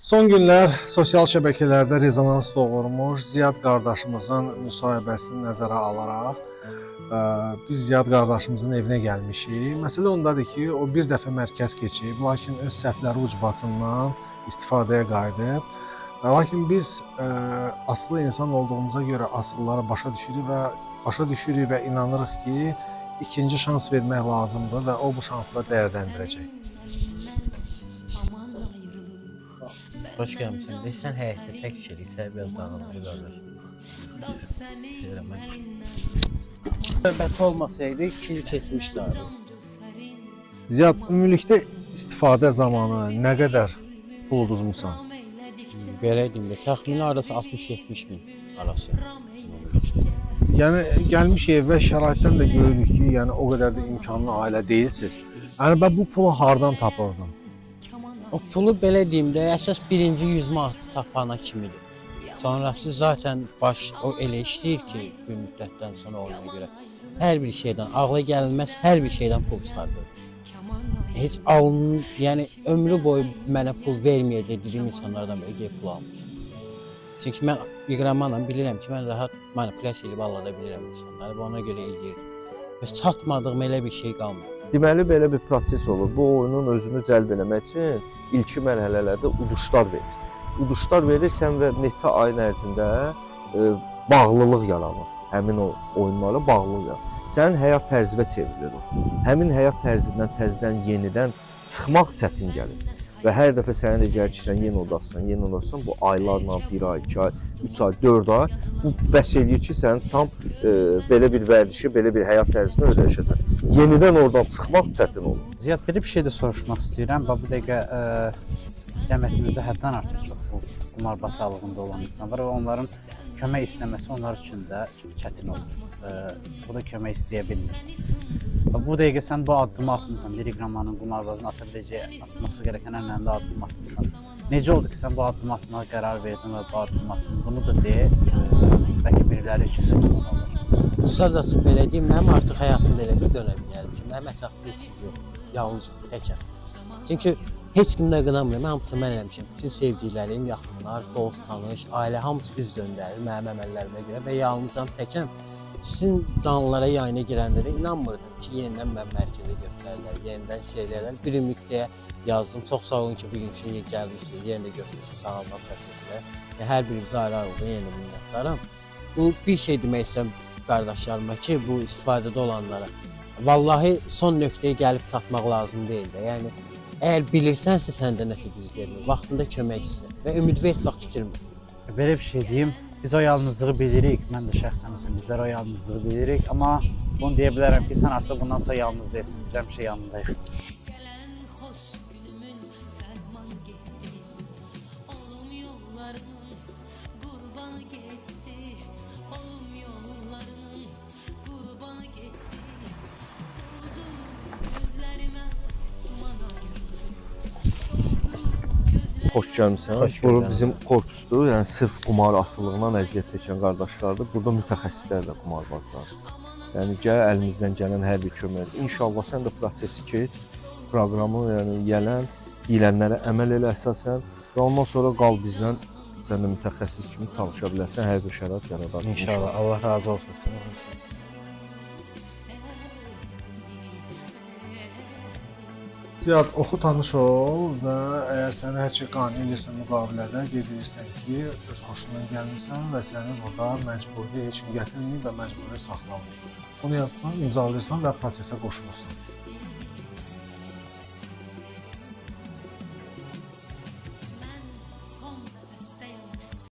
Son günlər sosial şəbəkələrdə rezonans doğurmuş Ziyad qardaşımızın müsahibəsini nəzərə alaraq biz Ziyad qardaşımızın evinə gəlmişik. Məsələ ondadır ki, o bir dəfə mərkəz keçib, lakin öz səhvləri ucbatından istifadəyə qayıdıb. Lakin biz asılı insan olduğumuza görə asılları başa düşürük və inanırıq ki, ikinci şans vermək lazımdır və o bu şansla dəyərləndirəcək. Hoş gelmişsin. Sen həyətdə çəkiş edik, sən biraz dağılır qardaş. Növbəti olmasaydı 2 il keçmişdi abi. Ziyad, ümumilikdə istifadə zamanı nə qədər pul uduzmusan? Belə deyim də, təxmini arası 60-70 min arası. Yəni gəlmiş evə şəraitdən də görürük ki, yəni o qədər də imkanlı ailə deyilsiniz. Yəni mən bu pulu hardan tapırdım? O pulu belə deyim də, əsas birinci 100 manat tapana kimidir. Sonrası zaten baş o elə işləyir ki, bir müddətdən sonra ona görə hər bir şeydən, ağla gəlməz hər bir şeydən pul çıxardır. Heç alın, yəni ömrü boyu mənə pul verməyəcək dediyim insanlardan belə pul almış. Çünki mən iqramanam, bilirəm ki, mən rahat manipulyasiya edib alada bilirəm insanları və ona görə eləyirdim. Və çatmadığım elə bir şey qalmır. Deməli, belə bir proses olur. Bu oyunun özünü cəlb eləmək üçün ilki mərhələlərdə uduşlar verir. Uduşlar verirsən və neçə ayın ərzində bağlılıq yaranır. Həmin o oyunlara bağlılıq yaranır. Sənin həyat tərzinə çevrilir o. Həmin həyat tərzindən təzədən yenidən çıxmaq çətin gəlir. Və hər dəfə sənə də gəlir ki, sən yeni odasın, bu aylarla, 1 ay, 2 ay, 3 ay, 4 ay, bu bəs eləyir ki, sən tam belə bir vərdişi, belə bir həyat tərzinə öyrəşəsən. Yenidən oradan çıxmaq çətin olur. Ziyad, belə bir şey də soruşmaq istəyirəm. Bu dəqiqə cəmiyyətimizdə həddən artıq çox bu qumar bataqlığında olan insan var və onların kömək istəməsi onlar üçün də çox çətin olur. Bu da kömək istəyə bilmir. Bu dəqiqə sən bu addımı atmısan, bir iqramanın qumarbazını ata biləcəyi, atması gerəkən ən önəmli addımı atmısan. Necə oldu ki, sən bu addımı atmağa qərar verdin və bu addımı atdın? Bunu da deyə, bəlkə biriləri üçün də olur. Qısacası belə deyim, mənim artıq həyatımda elə bir dönəm gəlib ki, mənim ətrafımda heç kim yox, yalnız təkəm. Çünki heç kimdə qınamıyorum, hamısını mən eləmişəm. Bütün sevdiklərim, yaxınlar, dost, tanış, ailə hamısı üz döndərir mənim əməllərimə görə və yalnızam, təkəm. Sizin canlılara yayına girənlərə inanmırdım ki, yenidən mən mərkəzə götürərlər, yenidən şeylərlər. Bir ümidliyə yazdım. Çox sağ olun ki, bugünkü gəlmişsiniz, yenə də götürürsünüz sağalma prosesinə. Hər birinizə ayrı-ayrı yenə də minnətdaram. Bu bir şey demək istəyirəm qardaşlarıma ki, bu istifadədə olanlara. Vallahi son nöqtəyə gəlib çatmaq lazım deyil də. Yəni, əgər bilirsənsə səndə nəsə bizi vermir, vaxtında kömək istəyir və ümidvi heç vaxt itirmir. Belə bir şey deyim, biz o yalnızlığı bilirik, mən də şəxsən bizlər o yalnızlığı bilirik, amma bunu deyə bilərəm ki, sən artıq bundan sonra yalnız deyilsin, biz həmişə yanındayıq. Xoş gəlmisən. Bu bizim korpusdur. Yəni sırf qumar asılılığından əziyyət çəkən qardaşlardır. Burada mütəxəssislər də qumarbazlardır. Yəni gəl əlimizdən gələn hər bir kömək. İnşallah sən də prosesi keç, proqramı, yəni gələn deyilənlərə əməl elə əsasən və ondan sonra qal bizdən sən də mütəxəssis kimi çalışa bilərsən, hər bir şərait yaradar. İnşallah. Allah razı olsun sənə. Ziyad, oxu tanış ol və əgər səni hər şey qane edirsə müqavilədə qeyd edirsən ki, öz xoşundan gəlmirsən və səni burada məcburi heç kim gətirməyib və məcburi saxlamır. Bunu yazsan, imzalayırsan və prosesə qoşulursan.